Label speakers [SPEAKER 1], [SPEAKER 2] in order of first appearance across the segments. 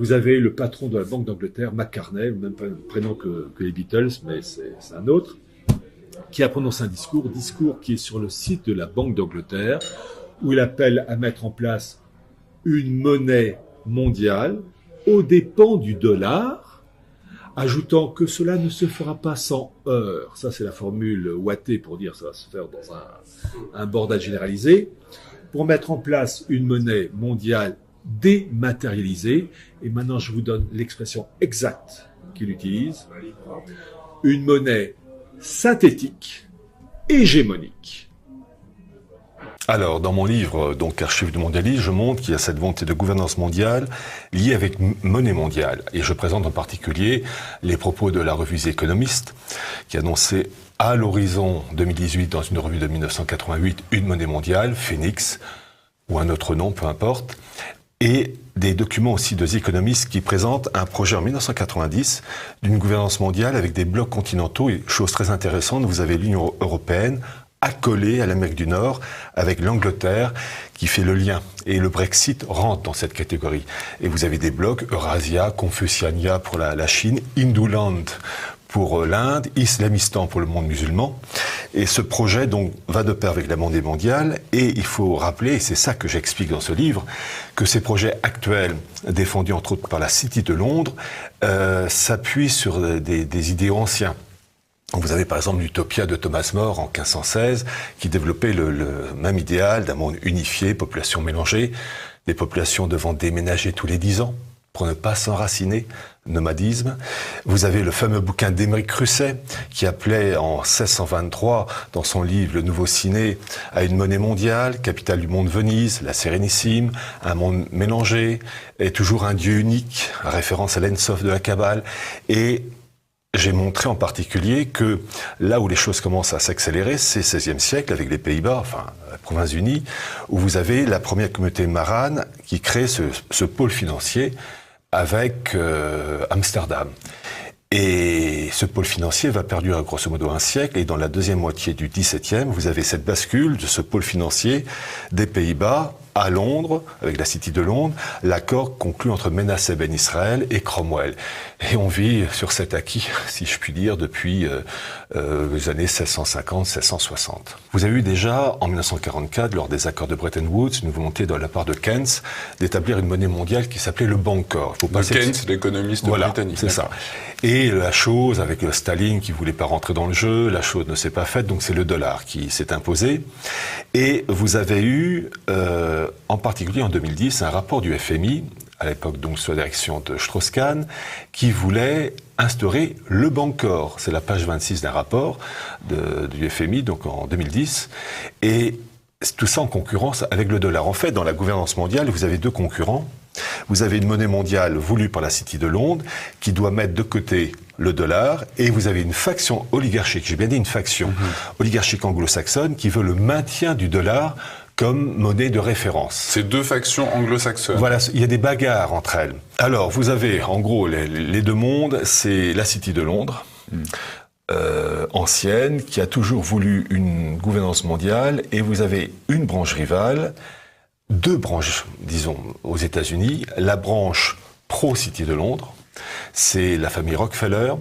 [SPEAKER 1] Vous avez le patron de la Banque d'Angleterre, McCartney, même pas le prénom que les Beatles, mais c'est un autre, qui a prononcé un discours qui est sur le site de la Banque d'Angleterre, où il appelle à mettre en place une monnaie mondiale aux dépens du dollar, ajoutant que cela ne se fera pas sans heurts. Ça, c'est la formule Wattée pour dire ça va se faire dans un bordel généralisé, pour mettre en place une monnaie mondiale dématérialisée. Et maintenant, je vous donne l'expression exacte qu'il utilise. Une monnaie synthétique, hégémonique.
[SPEAKER 2] Alors, dans mon livre, donc Archives du mondialisme, je montre qu'il y a cette volonté de gouvernance mondiale liée avec monnaie mondiale. Et je présente en particulier les propos de la revue The Economist, qui annonçait à l'horizon 2018, dans une revue de 1988, une monnaie mondiale, Phoenix, ou un autre nom, peu importe, et des documents aussi de The Economist qui présentent un projet en 1990 d'une gouvernance mondiale avec des blocs continentaux. Et chose très intéressante, vous avez l'Union européenne accolée à l'Amérique du Nord avec l'Angleterre qui fait le lien. Et le Brexit rentre dans cette catégorie. Et vous avez des blocs, Eurasia, Confuciania pour la Chine, Hinduland pour l'Inde, Islamistan pour le monde musulman. Et ce projet donc va de pair avec la monnaie mondiale. Et il faut rappeler, et c'est ça que j'explique dans ce livre, que ces projets actuels, défendus entre autres par la City de Londres, s'appuient sur des idéaux anciens. Vous avez par exemple l'Utopia de Thomas More en 1516 qui développait le même idéal d'un monde unifié, population mélangée, des populations devant déménager tous les 10 ans pour ne pas s'enraciner, nomadisme. Vous avez le fameux bouquin d'Émeric Crusset qui appelait en 1623 dans son livre Le Nouveau Ciné à une monnaie mondiale, capitale du monde Venise, la Sérénissime, un monde mélangé et toujours un Dieu unique, référence à l'Ensof de la Kabbale. Et j'ai montré en particulier que là où les choses commencent à s'accélérer, c'est le XVIe siècle avec les Pays-Bas, enfin la Province-Unie, où vous avez la première communauté marane qui crée ce pôle financier avec Amsterdam. Et ce pôle financier va perdurer grosso modo un siècle, et dans la deuxième moitié du XVIIe, vous avez cette bascule de ce pôle financier des Pays-Bas à Londres, avec la City de Londres, l'accord conclu entre Menasseh ben Israël et Cromwell. Et on vit sur cet acquis, si je puis dire, depuis les années 1650-1660. Vous avez eu déjà, en 1944, lors des accords de Bretton Woods, une volonté de la part de Keynes d'établir une monnaie mondiale qui s'appelait le Bancor.
[SPEAKER 3] Keynes, l'économiste britannique.
[SPEAKER 2] C'est ça. Et la chose, avec Staline qui voulait pas rentrer dans le jeu, la chose ne s'est pas faite, donc c'est le dollar qui s'est imposé. Et vous avez eu, en particulier en 2010, un rapport du FMI, à l'époque donc sous la direction de Strauss-Kahn, qui voulait instaurer le Bancor. C'est la page 26 d'un rapport du FMI, donc en 2010. Et tout ça en concurrence avec le dollar. En fait, dans la gouvernance mondiale, vous avez deux concurrents. Vous avez une monnaie mondiale voulue par la City de Londres qui doit mettre de côté le dollar, et vous avez une faction oligarchique, j'ai bien dit une faction oligarchique anglo-saxonne qui veut le maintien du dollar comme monnaie de référence.
[SPEAKER 3] Ces deux factions anglo-saxonnes.
[SPEAKER 2] Voilà, il y a des bagarres entre elles. Alors, vous avez, en gros, les deux mondes, c'est la City de Londres, ancienne, qui a toujours voulu une gouvernance mondiale, et vous avez une branche rivale, deux branches, disons, aux États-Unis. La branche pro-City de Londres, c'est la famille Rockefeller,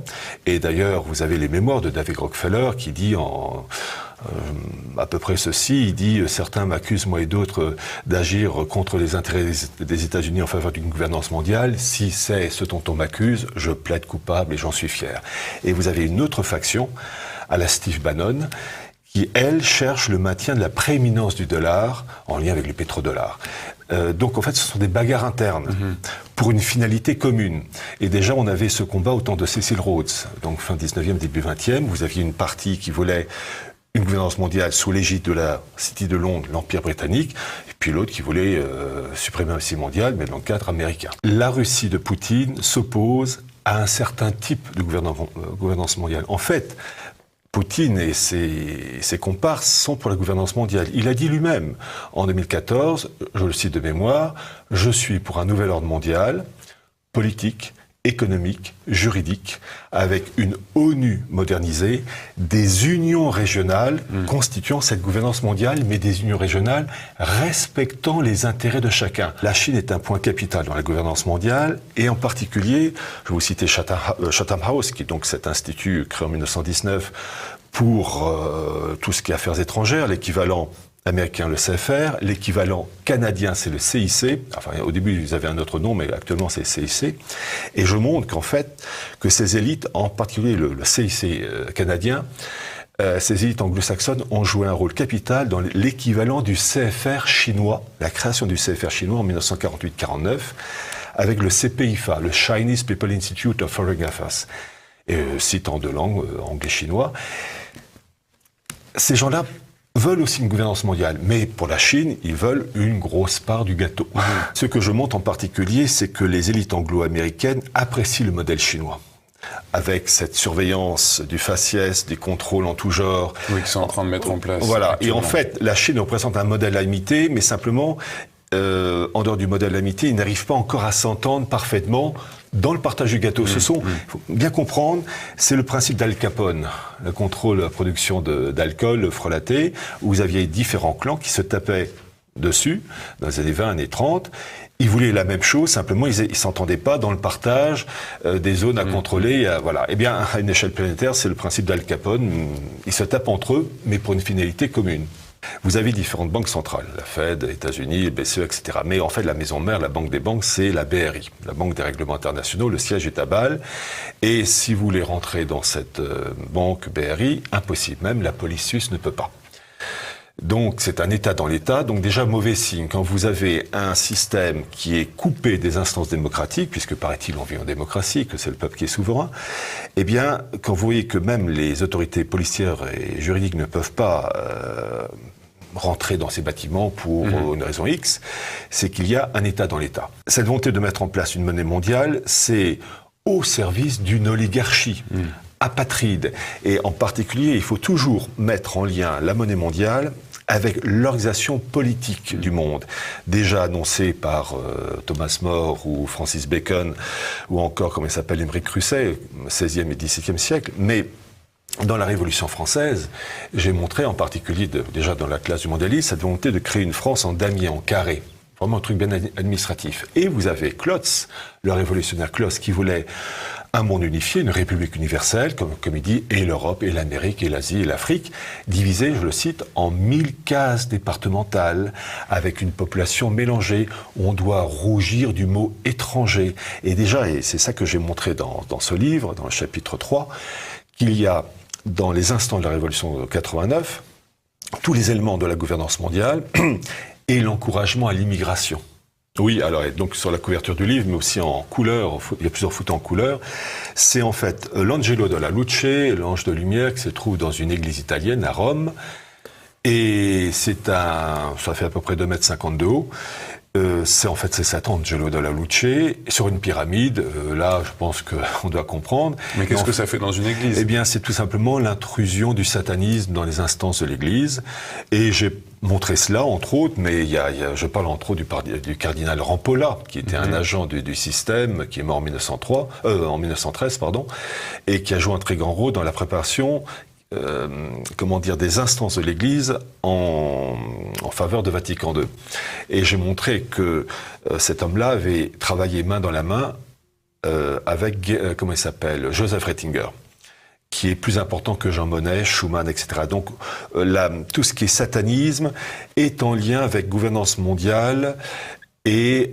[SPEAKER 2] et d'ailleurs, vous avez les mémoires de David Rockefeller qui dit à peu près ceci, il dit « Certains m'accusent, moi et d'autres, d'agir contre les intérêts des États-Unis en faveur d'une gouvernance mondiale. Si c'est ce dont on m'accuse, je plaide coupable et j'en suis fier. » Et vous avez une autre faction, à la Steve Bannon, qui, elle, cherche le maintien de la prééminence du dollar en lien avec le pétrodollar. Donc, en fait, ce sont des bagarres internes pour une finalité commune. Et déjà, on avait ce combat au temps de Cecil Rhodes, donc fin 19e, début 20e. Vous aviez une partie qui voulait une gouvernance mondiale sous l'égide de la City de Londres, l'Empire britannique, et puis l'autre qui voulait suprématie mondiale, mais dans le cadre américain. La Russie de Poutine s'oppose à un certain type de gouvernance mondiale. En fait, Poutine et ses comparses sont pour la gouvernance mondiale. Il a dit lui-même, en 2014, je le cite de mémoire, « Je suis pour un nouvel ordre mondial, politique, économique, juridique, avec une ONU modernisée, des unions régionales constituant cette gouvernance mondiale, mais des unions régionales respectant les intérêts de chacun. La Chine est un point capital dans la gouvernance mondiale, et en particulier, je vais vous citer Chatham House, qui est donc cet institut créé en 1919 pour tout ce qui est affaires étrangères, l'équivalent américain, le CFR, l'équivalent canadien, c'est le CIC. Enfin, au début, ils avaient un autre nom, mais actuellement, c'est le CIC. Et je montre qu'en fait, que ces élites, en particulier le CIC canadien, ces élites anglo-saxonnes ont joué un rôle capital dans l'équivalent du CFR chinois, la création du CFR chinois en 1948-49, avec le CPIFA, le Chinese People Institute of Foreign Affairs, citant deux langues, anglais-chinois. Ces gens-là veulent aussi une gouvernance mondiale, mais pour la Chine, ils veulent une grosse part du gâteau. Ce que je montre en particulier, c'est que les élites anglo-américaines apprécient le modèle chinois, avec cette surveillance du faciès, des contrôles en tout genre.
[SPEAKER 3] Oui, qu'ils sont en train de mettre en place.
[SPEAKER 2] Voilà, et en fait, la Chine représente un modèle à imiter, mais simplement, en dehors du modèle à imiter, ils n'arrivent pas encore à s'entendre parfaitement dans le partage du gâteau. Il faut bien comprendre, c'est le principe d'Al Capone, le contrôle de la production d'alcool frelaté, où vous aviez différents clans qui se tapaient dessus dans les années 20, années 30. Ils voulaient la même chose, simplement ils s'entendaient pas dans le partage des zones à contrôler. Voilà. Eh bien, à une échelle planétaire, c'est le principe d'Al Capone. Ils se tapent entre eux, mais pour une finalité commune. Vous avez différentes banques centrales, la Fed, les États-Unis, le BCE, etc. Mais en fait, la maison mère, la banque des banques, c'est la BRI, la Banque des règlements internationaux. Le siège est à Bâle. Et si vous voulez rentrer dans cette banque BRI, impossible. Même la police suisse ne peut pas. Donc, c'est un État dans l'État. Donc, déjà, mauvais signe. Quand vous avez un système qui est coupé des instances démocratiques, puisque, paraît-il, on vit en démocratie, que c'est le peuple qui est souverain, eh bien, quand vous voyez que même les autorités policières et juridiques ne peuvent pas rentrer dans ces bâtiments pour une raison X, c'est qu'il y a un État dans l'État. Cette volonté de mettre en place une monnaie mondiale, c'est au service d'une oligarchie apatride. Et en particulier, il faut toujours mettre en lien la monnaie mondiale avec l'organisation politique du monde, déjà annoncée par Thomas More ou Francis Bacon, ou encore, comme il s'appelle, Émeric Crusset, 16e et 17e siècle, mais dans la Révolution française, j'ai montré en particulier, déjà dans la classe du mondialisme, cette volonté de créer une France en damier, en carré. Vraiment un truc bien administratif. Et vous avez Klotz, le révolutionnaire Klotz, qui voulait un monde unifié, une république universelle, comme il dit, et l'Europe, et l'Amérique, et l'Asie, et l'Afrique, divisée, je le cite, en 1000 cases départementales, avec une population mélangée. On doit rougir du mot étranger. Et déjà, et c'est ça que j'ai montré dans ce livre, dans le chapitre 3, qu'il y a, dans les instants de la Révolution de 89, tous les éléments de la gouvernance mondiale et l'encouragement à l'immigration. Oui, alors, et donc sur la couverture du livre, mais aussi en couleur, il y a plusieurs photos en couleur, c'est en fait l'Angelo della Luce, l'ange de lumière, qui se trouve dans une église italienne à Rome, et ça fait à peu près 2,50 m de haut. C'est Satan, Angelo della Luce, sur une pyramide. Là, je pense qu'on doit comprendre.
[SPEAKER 3] Mais qu'est-ce que ça fait dans une église?
[SPEAKER 2] Eh bien, c'est tout simplement l'intrusion du satanisme dans les instances de l'église. Et j'ai montré cela, entre autres, mais je parle entre autres du cardinal Rampolla, qui était un agent du système, qui est mort en 1913, et qui a joué un très grand rôle dans la préparation des instances de l'Église en faveur de Vatican II. Et j'ai montré que cet homme-là avait travaillé main dans la main avec, Joseph Ratzinger, qui est plus important que Jean Monnet, Schuman, etc. Donc, tout ce qui est satanisme est en lien avec gouvernance mondiale et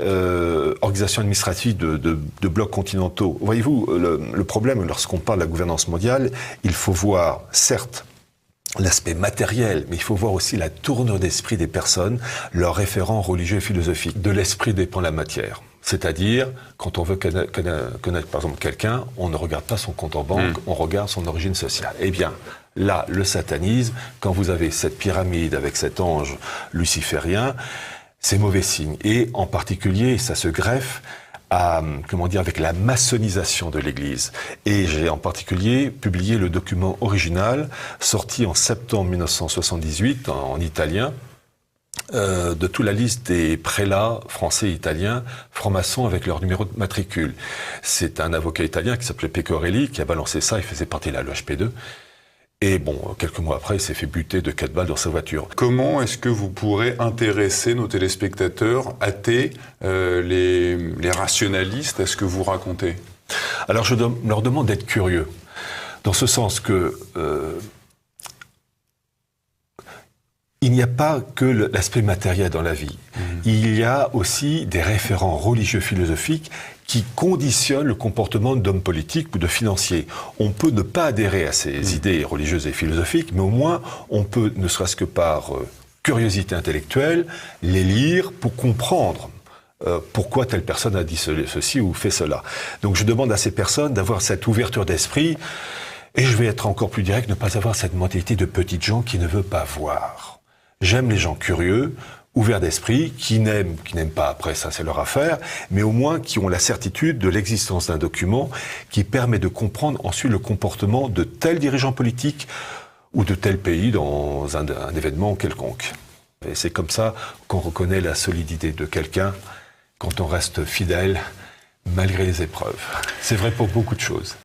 [SPEAKER 2] organisation administrative de blocs continentaux. Voyez-vous, le problème, lorsqu'on parle de la gouvernance mondiale, il faut voir, certes, l'aspect matériel, mais il faut voir aussi la tournure d'esprit des personnes, leurs référents religieux et philosophiques. De l'esprit dépend la matière. C'est-à-dire, quand on veut connaître par exemple quelqu'un, on ne regarde pas son compte en banque, on regarde son origine sociale. Eh bien, là, le satanisme, quand vous avez cette pyramide avec cet ange luciférien, c'est mauvais signe. Et en particulier, ça se greffe avec la maçonnisation de l'Église. Et j'ai en particulier publié le document original, sorti en septembre 1978 en italien, de toute la liste des prélats français et italiens, francs-maçons avec leur numéro de matricule. C'est un avocat italien qui s'appelait Pecorelli qui a balancé ça, il faisait partie de la loge P2. Et bon, quelques mois après, il s'est fait buter de 4 balles dans sa voiture.
[SPEAKER 3] Comment est-ce que vous pourrez intéresser nos téléspectateurs athées, les rationalistes, à ce que vous racontez?
[SPEAKER 2] Alors je leur demande d'être curieux, dans ce sens que il n'y a pas que l'aspect matériel dans la vie. Il y a aussi des référents religieux philosophiques qui conditionnent le comportement d'hommes politiques ou de financiers. On peut ne pas adhérer à ces idées religieuses et philosophiques, mais au moins on peut, ne serait-ce que par curiosité intellectuelle, les lire pour comprendre pourquoi telle personne a dit ceci ou fait cela. Donc je demande à ces personnes d'avoir cette ouverture d'esprit, et je vais être encore plus direct, ne pas avoir cette mentalité de petites gens qui ne veulent pas voir. J'aime les gens curieux, ouverts d'esprit, qui n'aiment pas, après ça c'est leur affaire, mais au moins qui ont la certitude de l'existence d'un document qui permet de comprendre ensuite le comportement de tel dirigeant politique ou de tel pays dans un événement quelconque. Et c'est comme ça qu'on reconnaît la solidité de quelqu'un quand on reste fidèle malgré les épreuves. C'est vrai pour beaucoup de choses.